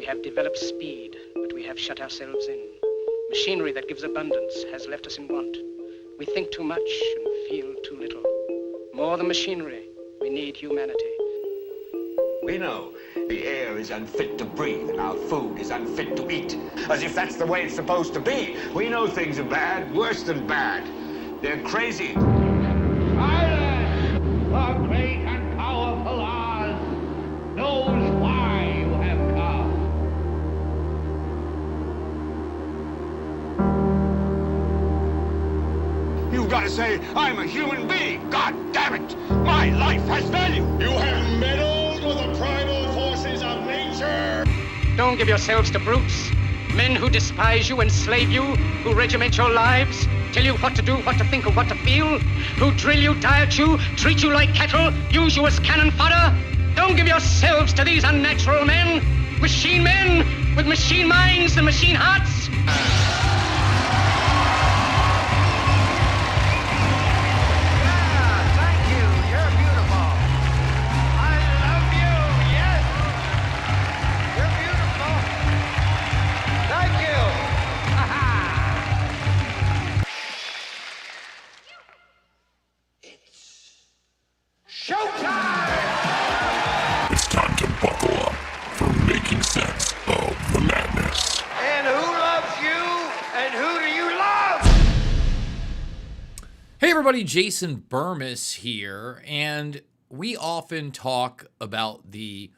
We have developed speed, but we have shut ourselves in. Machinery that gives abundance has left us in want. We think too much and feel too little. More than machinery, we need humanity. We know the air is unfit to breathe and our food is unfit to eat. As if that's the way it's supposed to be. We know things are bad, worse than bad. They're crazy. Silence! The great and powerful Oz knows why you have come. You've got to say, I'm a human being. God damn it. My life has value. You have meddled with the primal forces of nature. Don't give yourselves to brutes. Men who despise you, enslave you, who regiment your lives, tell you what to do, what to think, or what to feel, who drill you, diet you, treat you like cattle, use you as cannon fodder. Don't give yourselves to these unnatural men with machine minds and machine hearts. It's time to buckle up for making sense of the madness. And who loves you? And who do you love? Hey everybody, Jason Bermas here, and we often talk about the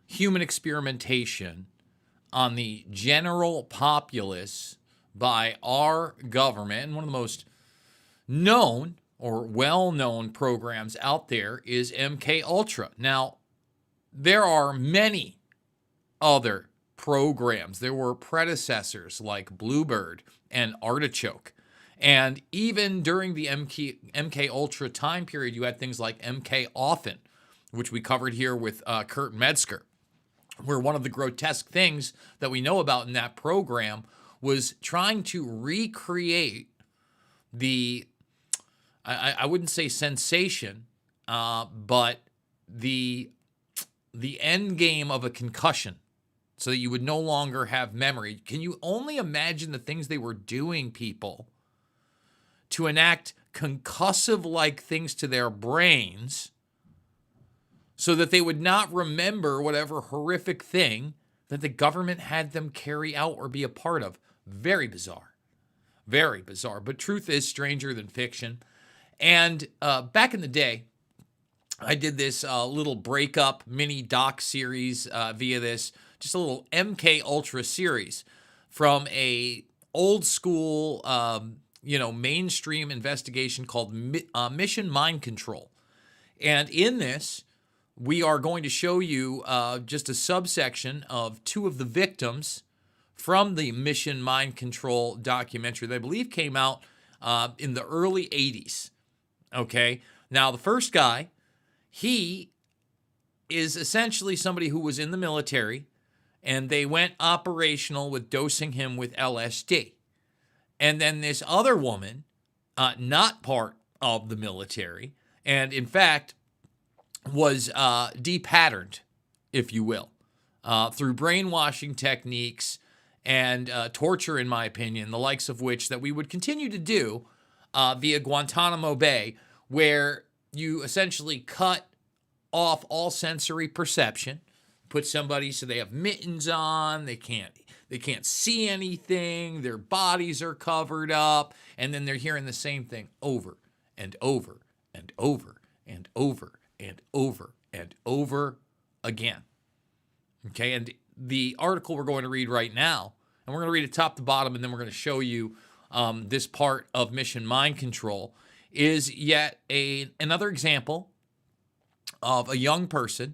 human experimentation on the general populace by our government, and one of the most known or well-known programs out there is MKUltra. Now, there are many other programs. There were predecessors like Bluebird and Artichoke. And even during the MKUltra time period, you had things like MK Often, which we covered here with Kurt Metzger, where one of the grotesque things that we know about in that program was trying to recreate the I wouldn't say sensation, but the end game of a concussion so that you would no longer have memory. Can you only imagine the things they were doing, people, to enact concussive-like things to their brains so that they would not remember whatever horrific thing that the government had them carry out or be a part of? Very bizarre. Very bizarre. But truth is stranger than fiction. And back in the day, I did this little breakup mini doc series via this, just a little MKUltra series from a old school, mainstream investigation called Mission Mind Control. And in this, we are going to show you just a subsection of two of the victims from the Mission Mind Control documentary that I believe came out in the early 80s. Okay, now the first guy, he is essentially somebody who was in the military, and they went operational with dosing him with LSD. And then this other woman, not part of the military, and in fact was de-patterned, if you will, through brainwashing techniques and torture, in my opinion, the likes of which that we would continue to do via Guantanamo Bay, where you essentially cut off all sensory perception, put somebody so they have mittens on, they can't see anything, their bodies are covered up, and then they're hearing the same thing over and over and over and over and over and over again. Okay, and the article we're going to read right now, and we're going to read it top to bottom, and then we're going to show you this part of Mission Mind Control, is yet another example of a young person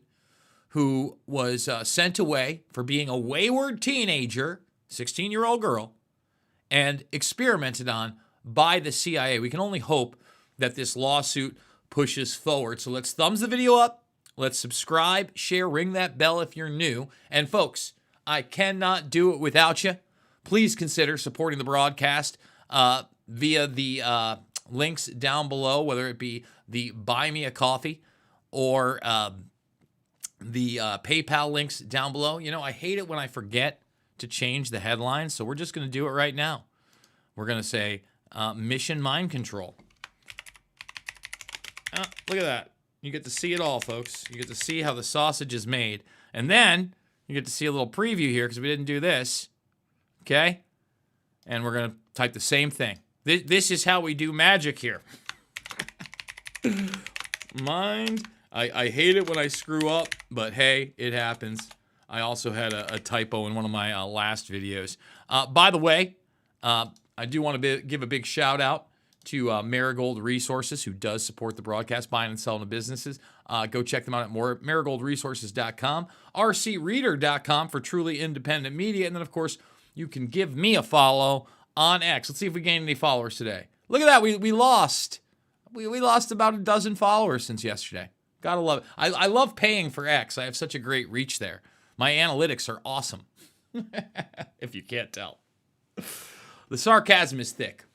who was sent away for being a wayward teenager, 16-year-old girl, and experimented on by the CIA. We can only hope that this lawsuit pushes forward. So let's thumbs the video up. Let's subscribe, share, ring that bell if you're new. And folks, I cannot do it without you. Please consider supporting the broadcast via the links down below, whether it be the Buy Me a Coffee or the PayPal links down below. You know, I hate it when I forget to change the headline, so we're just going to do it right now. We're going to say Mission Mind Control. Look at that. You get to see it all, folks. You get to see how the sausage is made. And then you get to see a little preview here because we didn't do this. Okay? And we're going to type the same thing. This is how we do magic here. Mind. I hate it when I screw up, but hey, it happens. I also had a typo in one of my last videos. By the way, I do want to give a big shout out to Marigold Resources, who does support the broadcast, buying and selling to businesses. Go check them out at marigoldresources.com, rcreader.com for truly independent media. And then, of course, you can give me a follow on X. Let's see if we gained any followers today. Look at that. We lost. We lost about a dozen followers since yesterday. Gotta love it. I love paying for X. I have such a great reach there. My analytics are awesome, if you can't tell. The sarcasm is thick.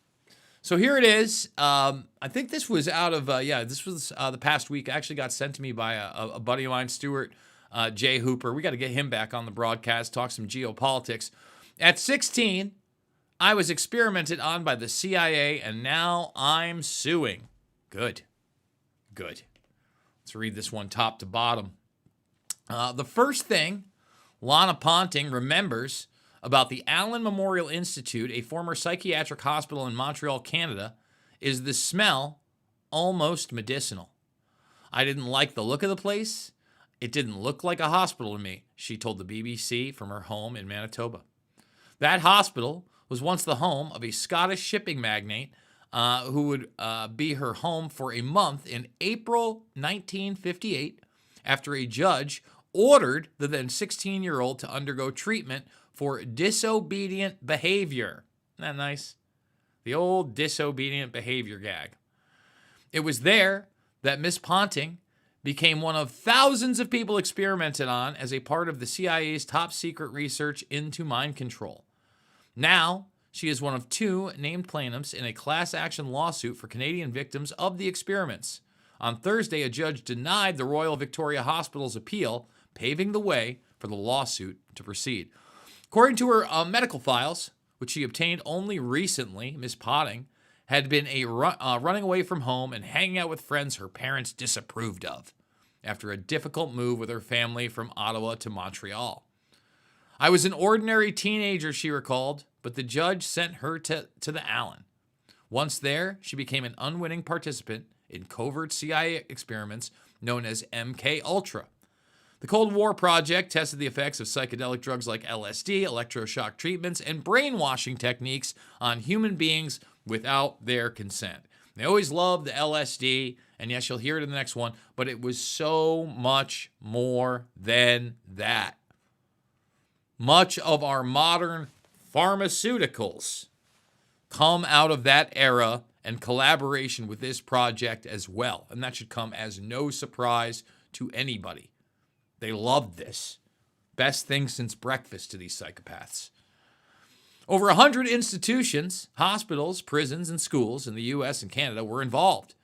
So here it is. I think this was out of, this was the past week. It actually got sent to me by a buddy of mine, Stuart J. Hooper. We got to get him back on the broadcast, talk some geopolitics. At 16, I was experimented on by the CIA, and now I'm suing. Good. Let's read this one top to bottom. The first thing Lana Ponting remembers about the Allen Memorial Institute, a former psychiatric hospital in Montreal, Canada, is the smell almost medicinal. I didn't like the look of the place. It didn't look like a hospital to me, she told the BBC from her home in Manitoba. That hospital was once the home of a Scottish shipping magnate who would be her home for a month in April 1958 after a judge ordered the then 16-year-old to undergo treatment for disobedient behavior. Isn't that nice? The old disobedient behavior gag. It was there that Miss Ponting became one of thousands of people experimented on as a part of the CIA's top secret research into mind control. Now, she is one of two named plaintiffs in a class action lawsuit for Canadian victims of the experiments. On Thursday, a judge denied the Royal Victoria Hospital's appeal, paving the way for the lawsuit to proceed. According to her medical files, which she obtained only recently, Ms. Ponting had been running away from home and hanging out with friends her parents disapproved of after a difficult move with her family from Ottawa to Montreal. I was an ordinary teenager, she recalled, but the judge sent her to the Allen. Once there, she became an unwitting participant in covert CIA experiments known as MKUltra. The Cold War project tested the effects of psychedelic drugs like LSD, electroshock treatments, and brainwashing techniques on human beings without their consent. They always loved the LSD, and yes, you'll hear it in the next one, but it was so much more than that. Much of our modern pharmaceuticals come out of that era and collaboration with this project as well, and that should come as no surprise to anybody. They loved this. Best thing since breakfast to these psychopaths. Over 100 institutions, hospitals, prisons, and schools in the U.S. and Canada were involved.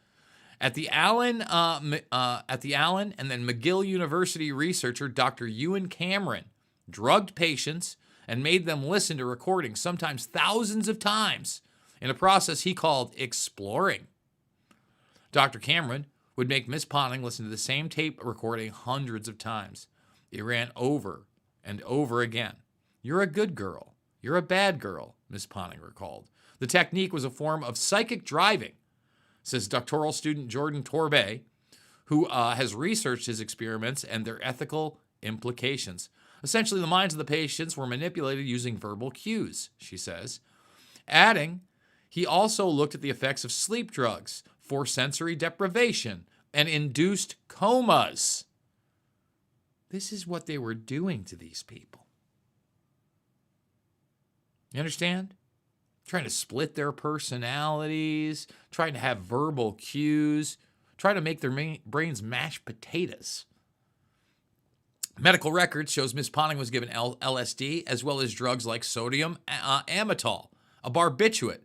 At the Allen and then McGill University researcher Dr. Ewan Cameron drugged patients and made them listen to recordings, sometimes thousands of times, in a process he called exploring. Dr. Cameron would make Miss Ponting listen to the same tape recording hundreds of times. It ran over and over again. You're a good girl. You're a bad girl, Miss Ponting recalled. The technique was a form of psychic driving, says doctoral student Jordan Torbay, who has researched his experiments and their ethical implications. Essentially, the minds of the patients were manipulated using verbal cues, she says. Adding, he also looked at the effects of sleep drugs for sensory deprivation and induced comas. This is what they were doing to these people. You understand? Trying to split their personalities, trying to have verbal cues, trying to make their brains mashed potatoes. Medical records shows Miss Ponting was given LSD as well as drugs like sodium amytal, a barbiturate,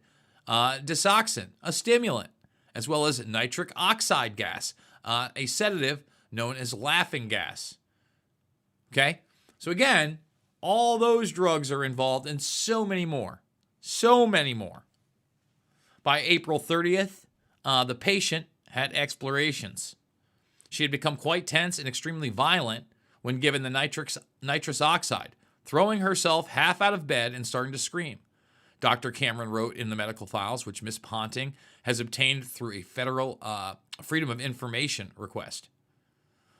disoxin, a stimulant, as well as nitric oxide gas, a sedative known as laughing gas. Okay? So again, all those drugs are involved and so many more. So many more. By April 30th, the patient had explorations. She had become quite tense and extremely violent when given the nitrous oxide, throwing herself half out of bed and starting to scream. Dr. Cameron wrote in the medical files, which Ms. Ponting has obtained through a federal Freedom of Information request.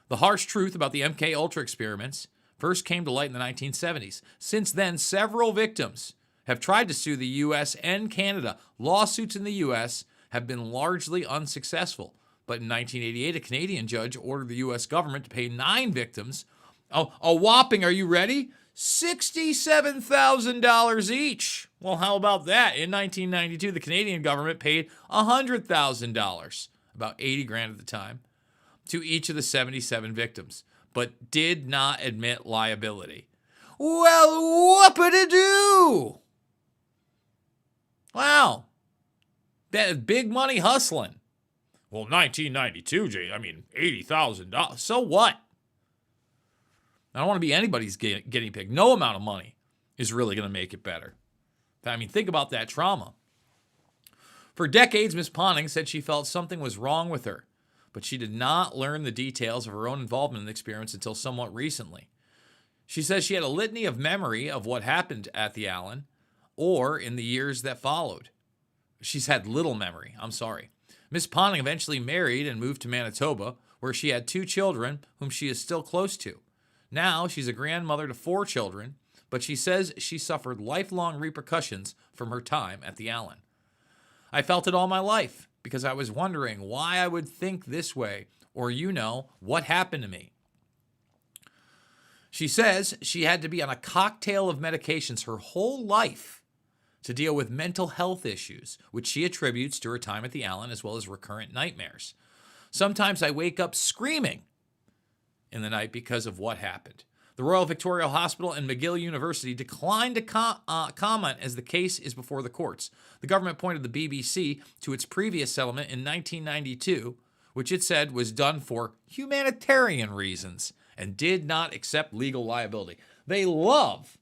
The harsh truth about the MKUltra experiments first came to light in the 1970s. Since then, several victims have tried to sue the U.S. and Canada. Lawsuits in the U.S. have been largely unsuccessful. But in 1988, a Canadian judge ordered the U.S. government to pay 9 victims a whopping, are you ready? $67,000 each. Well, how about that? In 1992, the Canadian government paid $100,000, about 80 grand at the time, to each of the 77 victims, but did not admit liability. Well, whoop-a-da-doo! Wow. That is big money hustling. Well, 1992, Jay, $80,000. So what? I don't want to be anybody's guinea pig. No amount of money is really going to make it better. Think about that trauma. For decades, Ms. Ponting said she felt something was wrong with her, but she did not learn the details of her own involvement in the experience until somewhat recently. She says she had a litany of memory of what happened at the Allen or in the years that followed. She's had little memory. Ms. Ponting eventually married and moved to Manitoba, where she had 2 children whom she is still close to. Now she's a grandmother to 4 children, but she says she suffered lifelong repercussions from her time at the Allen. I felt it all my life because I was wondering why I would think this way or, what happened to me. She says she had to be on a cocktail of medications her whole life to deal with mental health issues, which she attributes to her time at the Allen as well as recurrent nightmares. Sometimes I wake up screaming in the night because of what happened. The Royal Victoria Hospital and McGill University declined to comment as the case is before the courts. The government pointed the BBC to its previous settlement in 1992, which it said was done for humanitarian reasons and did not accept legal liability. They love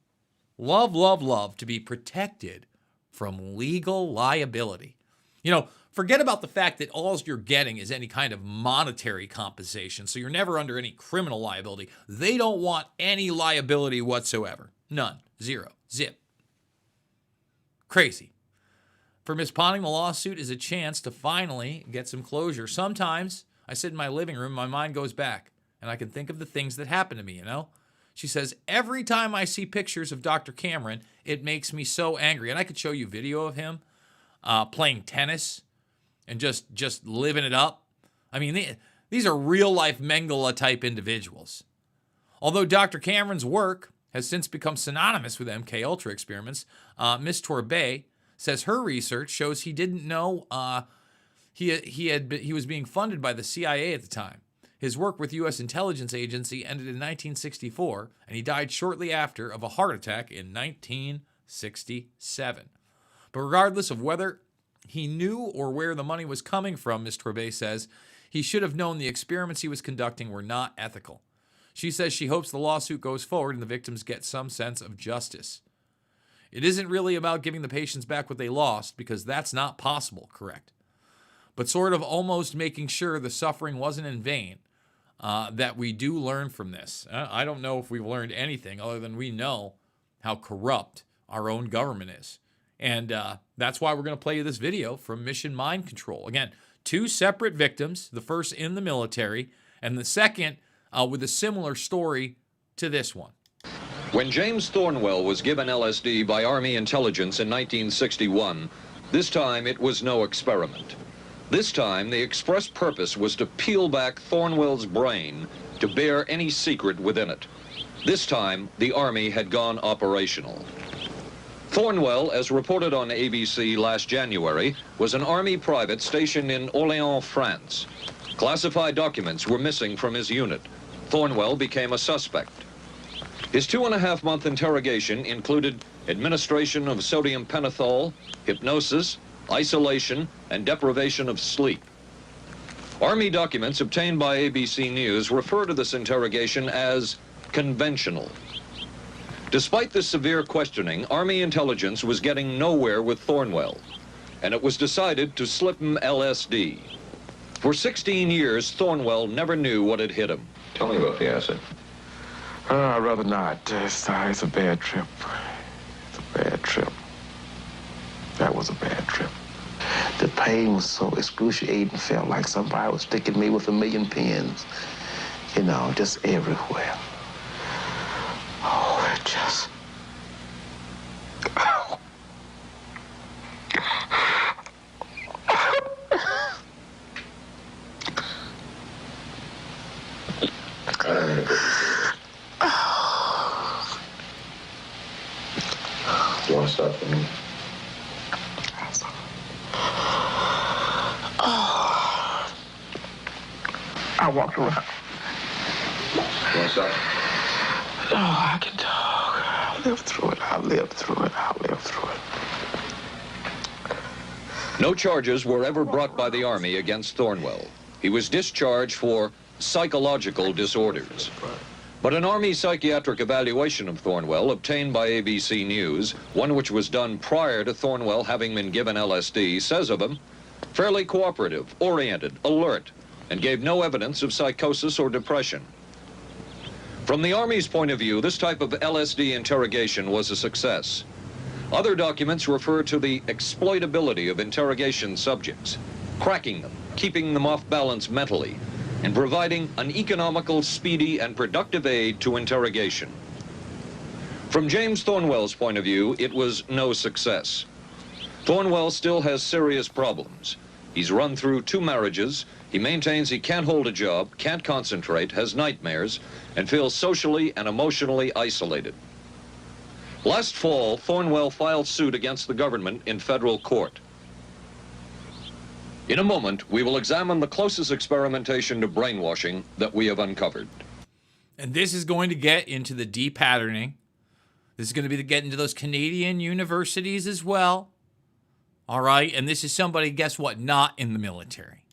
to be protected from legal liability. Forget about the fact that all you're getting is any kind of monetary compensation, so you're never under any criminal liability. They don't want any liability whatsoever. None. Zero. Zip. Crazy. For Ms. Ponting, the lawsuit is a chance to finally get some closure. Sometimes I sit in my living room, my mind goes back, and I can think of the things that happened to me, She says, every time I see pictures of Dr. Cameron, it makes me so angry. And I could show you video of him playing tennis and just living it up. These are real-life Mengele-type individuals. Although Dr. Cameron's work has since become synonymous with MKUltra experiments, Ms. Torbay says her research shows he didn't know he was being funded by the CIA at the time. His work with U.S. intelligence agency ended in 1964, and he died shortly after of a heart attack in 1967. But regardless of whether he knew or where the money was coming from, Ms. Torbay says, he should have known the experiments he was conducting were not ethical. She says she hopes the lawsuit goes forward and the victims get some sense of justice. It isn't really about giving the patients back what they lost, because that's not possible, correct? But sort of almost making sure the suffering wasn't in vain, that we do learn from this. I don't know if we've learned anything other than we know how corrupt our own government is. And that's why we're going to play you this video from Mission Mind Control. Again, 2 separate victims, the first in the military, and the second with a similar story to this one. When James Thornwell was given LSD by Army intelligence in 1961, this time it was no experiment. This time, the express purpose was to peel back Thornwell's brain to bear any secret within it. This time, the Army had gone operational. Thornwell, as reported on ABC last January, was an Army private stationed in Orléans, France. Classified documents were missing from his unit. Thornwell became a suspect. His 2.5-month interrogation included administration of sodium pentothal, hypnosis, isolation, and deprivation of sleep. Army documents obtained by ABC News refer to this interrogation as conventional. Despite this severe questioning, Army intelligence was getting nowhere with Thornwell, and it was decided to slip him LSD. For 16 years, Thornwell never knew what had hit him. Tell me about the acid. I'd rather not. It's a bad trip. It's a bad trip. That was a bad trip. The pain was so excruciating. Felt like somebody was sticking me with 1,000,000 pins. You know, just everywhere. Oh, it just... Oh. I don't mean to put you through. Do you want to stop for a minute? I walked around. Do you want to stop? Oh, I can talk. I lived through it. I lived through it. I lived through it. No charges were ever brought by the Army against Thornwell. He was discharged for psychological disorders. But an Army psychiatric evaluation of Thornwell obtained by ABC News, one which was done prior to Thornwell having been given LSD, says of him, fairly cooperative, oriented, alert, and gave no evidence of psychosis or depression. From the Army's point of view, this type of LSD interrogation was a success. Other documents refer to the exploitability of interrogation subjects, cracking them, keeping them off balance mentally, and providing an economical, speedy, and productive aid to interrogation. From James Thornwell's point of view, it was no success. Thornwell still has serious problems. He's run through 2 marriages. He maintains he can't hold a job, can't concentrate, has nightmares, and feels socially and emotionally isolated. Last fall, Thornwell filed suit against the government in federal court. In a moment, we will examine the closest experimentation to brainwashing that we have uncovered. And this is going to get into the de-patterning. This is going to be to get into those Canadian universities as well. All right, and this is somebody, guess what, not in the military.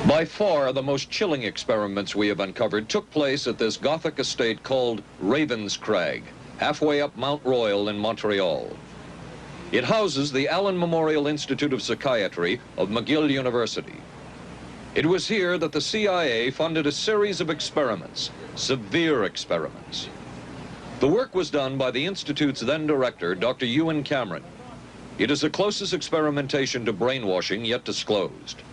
By far, the most chilling experiments we have uncovered took place at this Gothic estate called Ravenscrag, halfway up Mount Royal in Montreal. It houses the Allen Memorial Institute of Psychiatry of McGill University. It was here that the CIA funded a series of experiments, severe experiments. The work was done by the Institute's then director, Dr. Ewan Cameron. It is the closest experimentation to brainwashing yet disclosed.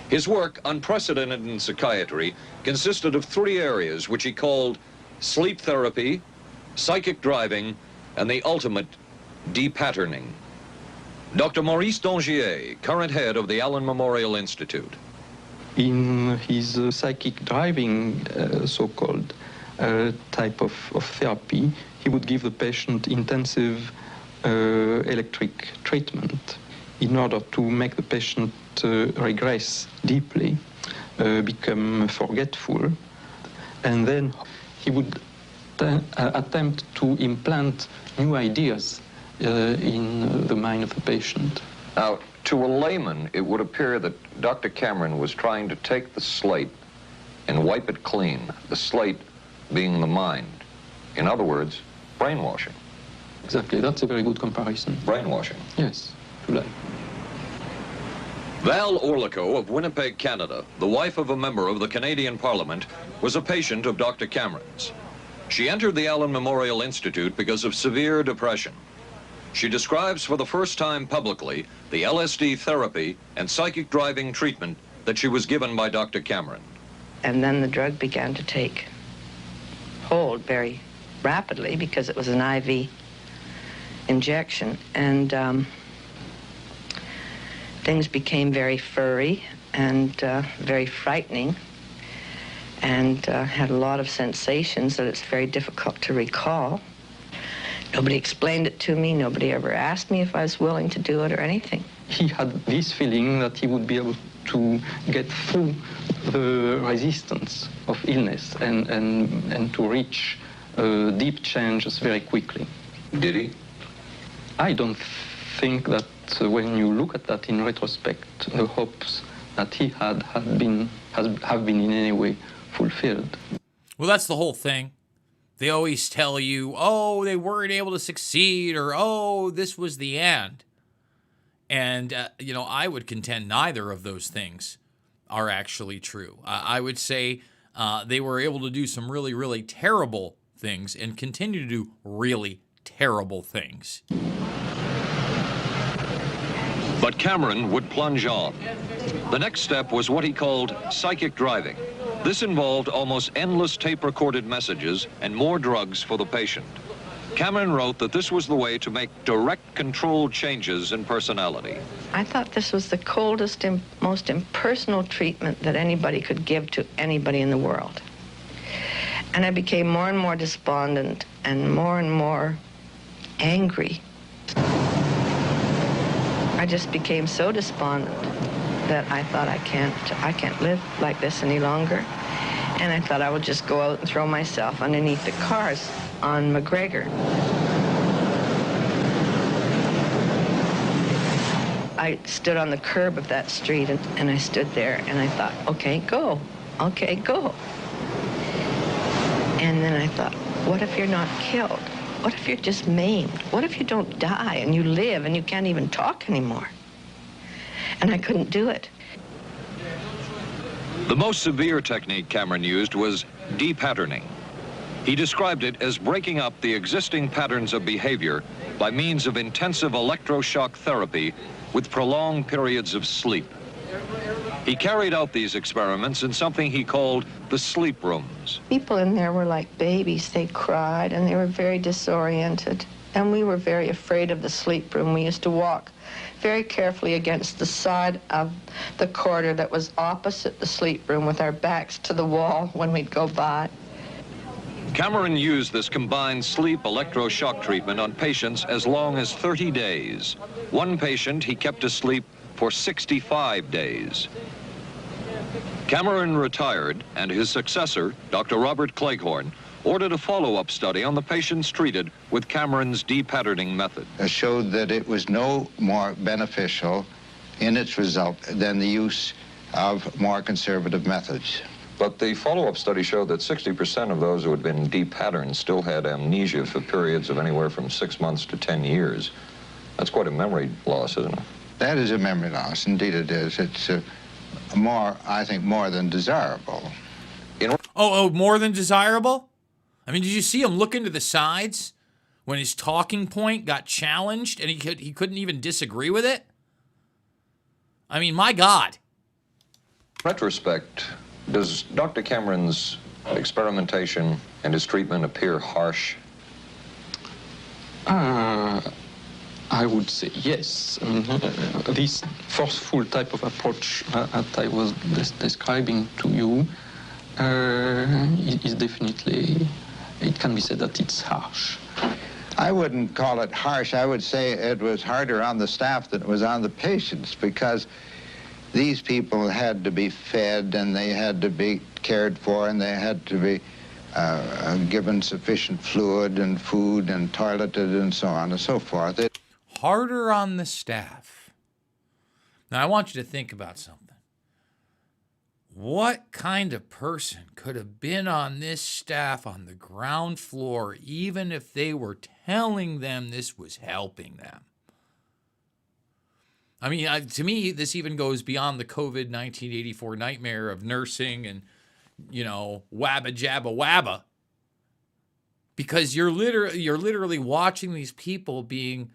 His work, unprecedented in psychiatry, consisted of 3 areas which he called sleep therapy, psychic driving, and the ultimate de-patterning. Dr. Maurice Dongier, current head of the Allen Memorial Institute. In his psychic driving, so-called type of therapy, he would give the patient intensive electric treatment in order to make the patient regress deeply, become forgetful, and then he would attempt to implant new ideas in the mind of the patient. Now, to a layman, it would appear that Dr. Cameron was trying to take the slate and wipe it clean, the slate being the mind. In other words, brainwashing. Exactly, that's a very good comparison. Brainwashing. Yes, to that. Val Orlico of Winnipeg, Canada, the wife of a member of the Canadian Parliament, was a patient of Dr. Cameron's. She entered the Allen Memorial Institute because of severe depression. She describes for the first time publicly the LSD therapy and psychic driving treatment that she was given by Dr. Cameron. And then the drug began to take hold very rapidly because it was an IV injection. And things became very furry and very frightening, and had a lot of sensations that it's very difficult to recall. Nobody explained it to me. Nobody ever asked me if I was willing to do it or anything. He had this feeling that he would be able to get through the resistance of illness and to reach deep changes very quickly. Did he? I don't think that when you look at that in retrospect, the hopes that he have been in any way fulfilled. Well, that's the whole thing. They always tell you, oh, they weren't able to succeed, or oh, this was the end. And, I would contend neither of those things are actually true. I would say they were able to do some really, really terrible things and continue to do really terrible things. But Cameron would plunge on. The next step was what he called psychic driving. This involved almost endless tape-recorded messages and more drugs for the patient. Cameron wrote that this was the way to make direct controlled changes in personality. I thought this was the coldest and most impersonal treatment that anybody could give to anybody in the world. And I became more and more despondent and more angry. I just became so despondent that I thought I can't live like this any longer. And I thought I would just go out and throw myself underneath the cars on McGregor. I stood on the curb of that street and I stood there and I thought, okay, go. Okay, go. And then I thought, what if you're not killed? What if you're just maimed? What if you don't die and you live and you can't even talk anymore? And I couldn't do it. The most severe technique Cameron used was de-patterning. He described it as breaking up the existing patterns of behavior by means of intensive electroshock therapy with prolonged periods of sleep. He carried out these experiments in something he called the sleep rooms. People in there were like babies. They cried and they were very disoriented. And we were very afraid of the sleep room. We used to walk very carefully against the side of the corridor that was opposite the sleep room with our backs to the wall when we'd go by. Cameron used this combined sleep electroshock treatment on patients as long as 30 days. One patient he kept asleep for 65 days. Cameron retired, and his successor, Dr. Robert Cleghorn, ordered a follow-up study on the patients treated with Cameron's de-patterning method. Showed that it was no more beneficial in its result than the use of more conservative methods. But the follow-up study showed that 60% of those who had been de-patterned still had amnesia for periods of anywhere from 6 months to 10 years. That's quite a memory loss, isn't it? That is a memory loss. Indeed it is. It's I think, more than desirable. More than desirable? I mean, did you see him look into the sides when his talking point got challenged and he couldn't even disagree with it? I mean, my God. Retrospect, does Dr. Cameron's experimentation and his treatment appear harsh? I would say yes. I mean, this forceful type of approach that I was describing to you is definitely, it can be said that it's harsh. I wouldn't call it harsh. I would say it was harder on the staff than it was on the patients, because these people had to be fed and they had to be cared for and they had to be given sufficient fluid and food and toileted and so on and so forth. Harder on the staff. Now, I want you to think about something. What kind of person could have been on this staff on the ground floor, even if they were telling them this was helping them? I mean, to me, this even goes beyond the COVID 1984 nightmare of nursing and, wabba jabba wabba. Because you're literally watching these people being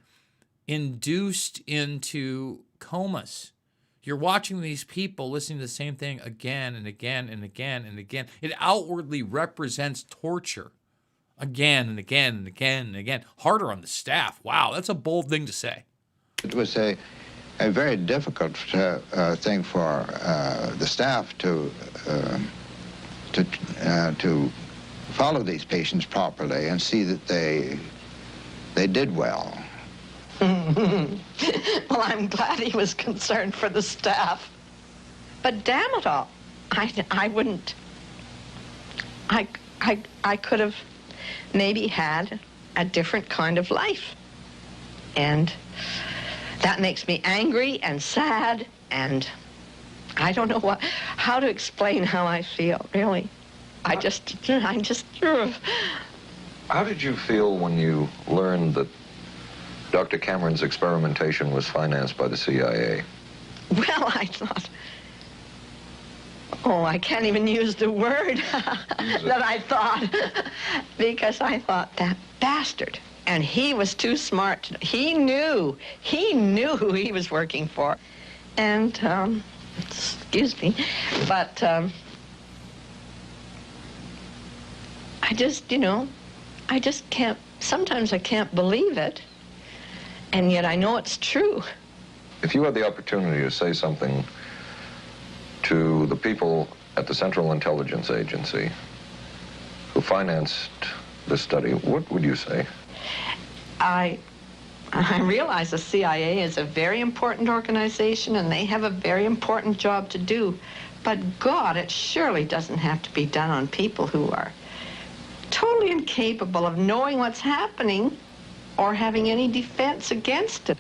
induced into comas. You're watching these people listening to the same thing again and again and again and again. It outwardly represents torture again and again and again and again. Harder on the staff. Wow, that's a bold thing to say. It was a very difficult thing for the staff to follow these patients properly and see that they did well. Well, I'm glad he was concerned for the staff. But damn it all, I wouldn't. I could have maybe had a different kind of life. And that makes me angry and sad and I don't know how to explain how I feel, really. I just. How did you feel when you learned that Dr. Cameron's experimentation was financed by the CIA? Well, I thought, I can't even use the word that I thought, because I thought, that bastard. And he was too smart. He knew who he was working for. And, excuse me, but I just can't, sometimes I can't believe it, and yet I know it's true. If you had the opportunity to say something to the people at the Central Intelligence Agency who financed this study, what would you say? I realize the CIA is a very important organization and they have a very important job to do, but God, it surely doesn't have to be done on people who are totally incapable of knowing what's happening or having any defense against it.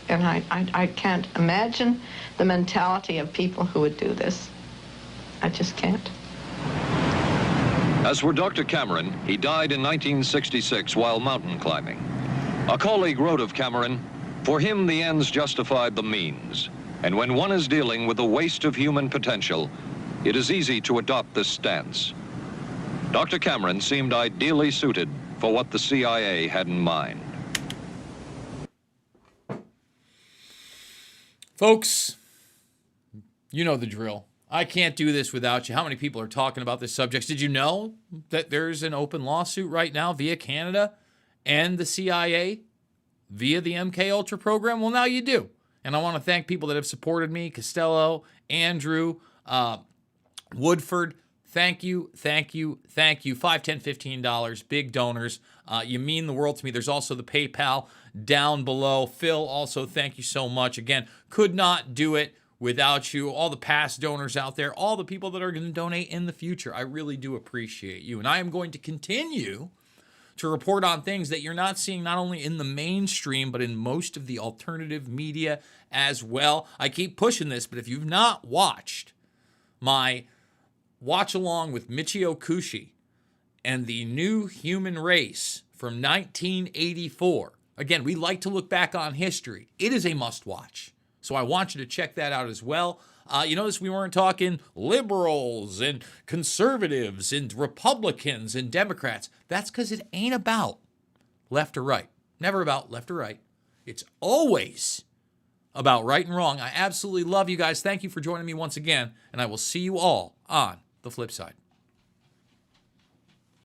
And I can't imagine the mentality of people who would do this. I just can't. As for Dr. Cameron, he died in 1966 while mountain climbing. A colleague wrote of Cameron, "For him, the ends justified the means. And when one is dealing with the waste of human potential, it is easy to adopt this stance." Dr. Cameron seemed ideally suited for what the CIA had in mind. Folks, you know the drill. I can't do this without you. How many people are talking about this subject? Did you know that there's an open lawsuit right now via Canada and the CIA via the MKUltra program? Well, now you do. And I want to thank people that have supported me. Costello, Andrew, Woodford. Thank you, thank you, thank you. $5, $10, $15, big donors. You mean the world to me. There's also the PayPal down below. Phil, also, thank you so much. Again, could not do it without you. All the past donors out there, all the people that are going to donate in the future. I really do appreciate you. And I am going to continue to report on things that you're not seeing not only in the mainstream, but in most of the alternative media as well. I keep pushing this, but if you've not watched my watch along with Michio Kushi and the New Human Race from 1984. Again, we like to look back on history. It is a must-watch. So I want you to check that out as well. You notice we weren't talking liberals and conservatives and Republicans and Democrats. That's because it ain't about left or right. Never about left or right. It's always about right and wrong. I absolutely love you guys. Thank you for joining me once again, and I will see you all on the flip side.